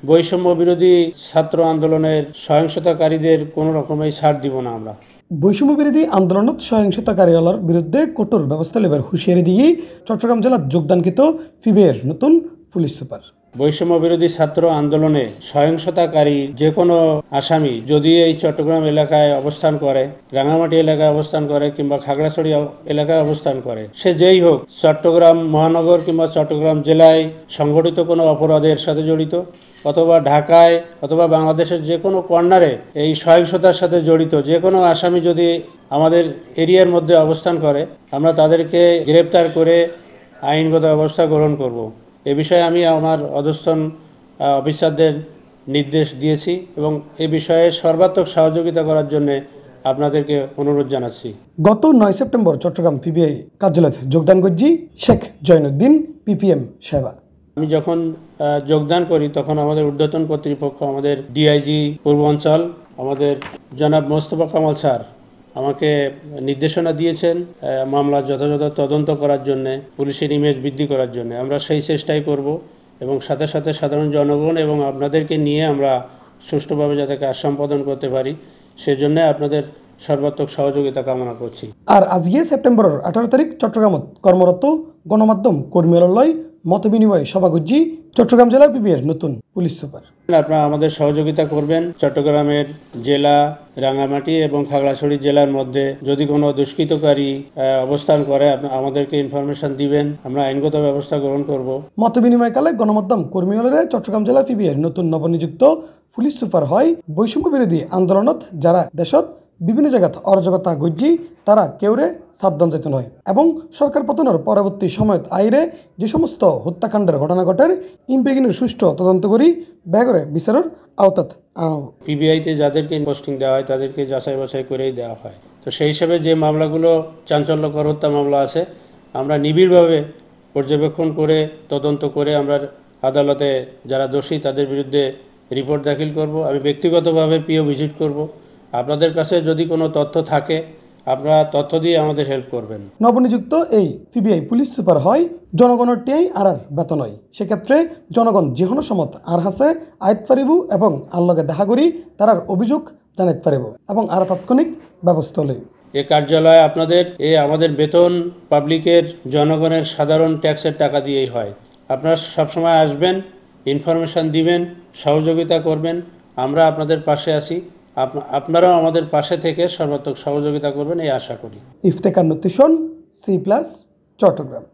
বৈষম্য বিরোধী ছাত্র আন্দোলনের সহিংসতাকারীদের কোনো রকমের ছাড় দিব না। আমরা বৈষম্য বিরোধী আন্দোলনত সহিংসতাকারীর বিরুদ্ধে কঠোর ব্যবস্থা নেবার হুঁশিয়ারি দিয়ে চট্টগ্রাম জেলার যোগদানকৃত ফিবিআইয়ের নতুন পুলিশ সুপার। বৈষম্য বিরোধী ছাত্র আন্দোলনে সহিংসতাকারী যে কোনো আসামি যদি এই চট্টগ্রাম এলাকায় অবস্থান করে, রাঙামাটি এলাকায় অবস্থান করে কিংবা খাগড়াছড়ি এলাকায় অবস্থান করে, সে যেই হোক, চট্টগ্রাম মহানগর কিংবা চট্টগ্রাম জেলায় সংগঠিত কোনো অপরাধের সাথে জড়িত, অথবা ঢাকায় অথবা বাংলাদেশের যে কোনো কর্নারে এই সহিংসতার সাথে জড়িত যে কোনো আসামি যদি আমাদের এরিয়ার মধ্যে অবস্থান করে, আমরা তাদেরকে গ্রেপ্তার করে আইনগত ব্যবস্থা গ্রহণ করব। এ বিষয়ে আমি আমার অধস্তন অফিসারদের নির্দেশ দিয়েছি এবং এ বিষয়ে সর্বাত্মক সহযোগিতা করার জন্য আপনাদেরকে অনুরোধ জানাচ্ছি। গত 9 সেপ্টেম্বর চট্টগ্রাম পিবিআই কার্যালয়ে যোগদান করছি শেখ জয়নুদ্দিন পিপিএম সেবা। আমি যখন যোগদান করি তখন আমাদের ঊর্ধ্বতন কর্তৃপক্ষ, আমাদের ডিআইজি পূর্বাঞ্চল, আমাদের জনাব মোস্তফা কামাল স্যার আমাকে নির্দেশনা দিয়েছেন মামলা যথাযথ তদন্ত করার জন্যে, পুলিশের ইমেজ বৃদ্ধি করার জন্য। আমরা সেই চেষ্টাই করব এবং সাথে সাথে সাধারণ জনগণ এবং আপনাদেরকে নিয়ে আমরা সুষ্ঠুভাবে যাতে কাজ সম্পাদন করতে পারি সেজন্য আপনাদের সর্বাত্মক সহযোগিতা কামনা করছি। আর আজকে সেপ্টেম্বরের 18 তারিখ চট্টগ্রামত কর্মরত গণমাধ্যম কর্মীরালয় মত বিনিময় সভা করছি চট্টগ্রাম জেলার পিবিআইয়ের নতুন পুলিশ সুপার। আপনারা আমাদের সহযোগিতা করবেন। চট্টগ্রামের জেলা, রাঙামাটি এবং খাগড়াছড়ি জেলার মধ্যে যদি কোনো দুষ্কৃতকারী অবস্থান করে আমাদেরকে ইনফরমেশন দিবেন, আমরা আইনগত ব্যবস্থা গ্রহণ করব। মত বিনিময়কালে গণমাধ্যম কর্মীরালয়ে চট্টগ্রাম জেলার পিবিআইয়ের নতুন নবনিযুক্ত পুলিশ সুপার হয় বৈষম্য বিরোধী আন্দোলনত যারা দেশত বিভিন্ন জায়গাত অরাজকতা গজ্জি তারা কেউরে সাবধান যেত নয় এবং সরকার পতনের পরবর্তী সময়ত আইরে যে সমস্ত হত্যাকাণ্ডের ঘটনা ঘটার ইনভেগিনের সুষ্ঠু তদন্ত করি ব্যাগরে বিচারের আওতাত আনা। পিবিআইতে যাদেরকে পোস্টিং দেওয়া হয় তাদেরকে যাচাই বাছাই করেই দেওয়া হয়। তো সেই হিসাবে যে মামলাগুলো চাঞ্চল্যকর হত্যা মামলা আছে, আমরা নিবিড়ভাবে পর্যবেক্ষণ করে তদন্ত করে আমরা আদালতে যারা দোষী তাদের বিরুদ্ধে রিপোর্ট দাখিল করব। আমি ব্যক্তিগতভাবে পিও ভিজিট করব। আপনাদের কাছে যদি কোনো তথ্য থাকে আপনারা তথ্য দিয়ে আমাদের হেল্প করবেন। নবনিযুক্ত এই পিবিআই পুলিশ সুপার হয় জনগণের টিয়াই আর বেতন হয়। সেক্ষেত্রে জনগণ যে কোনো সমত আর হাসে আয়ত পারিব এবং আল্লগে দেখা করি তার অভিযোগ জানাতে পারিব এবং আর তাৎক্ষণিক ব্যবস্থা লই। এ কার্যালয় আপনাদের আমাদের বেতন পাবলিকের জনগণের সাধারণ ট্যাক্সের টাকা দিয়েই হয়। আপনারা সবসময় আসবেন, ইনফরমেশান দিবেন, সহযোগিতা করবেন, আমরা আপনাদের পাশে আছি। আপনারাও আমাদের পাশে থেকে সর্বাত্মক সহযোগিতা করবেন এই আশা করি। ইফতেখার নতিশন, C+ চট্টগ্রাম।